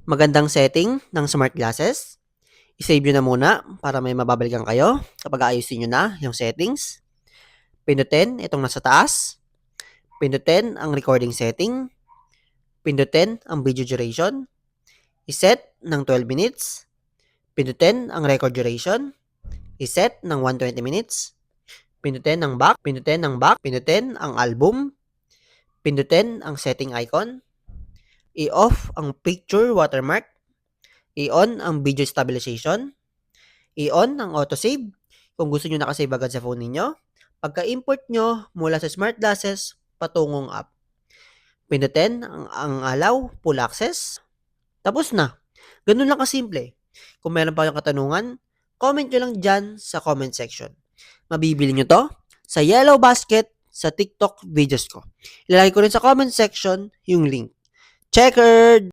Magandang setting ng smart glasses. I-save nyo na muna para may mababalikan kayo kapag ayusin nyo na yung settings. Pindutin itong nasa taas. Pindutin ang recording setting. Pindutin ang video duration. I-set ng 12 minutes. Pindutin ang record duration. I-set ng 120 minutes. Pindutin ang back. Pindutin ang back. Pindutin ang album. Pindutin ang setting icon. I-off ang picture watermark. I-on ang video stabilization. I-on ang autosave kung gusto nyo nakasave agad sa phone ninyo. Pagka-import nyo mula sa smart glasses patungong app. Pindutin ang allow full access. Tapos na. Ganun lang kasimple. Kung meron pa kayong katanungan, comment nyo lang dyan sa comment section. Mabibili nyo to sa yellow basket sa TikTok videos ko. Ilalagay ko rin sa comment section yung link. Checkered!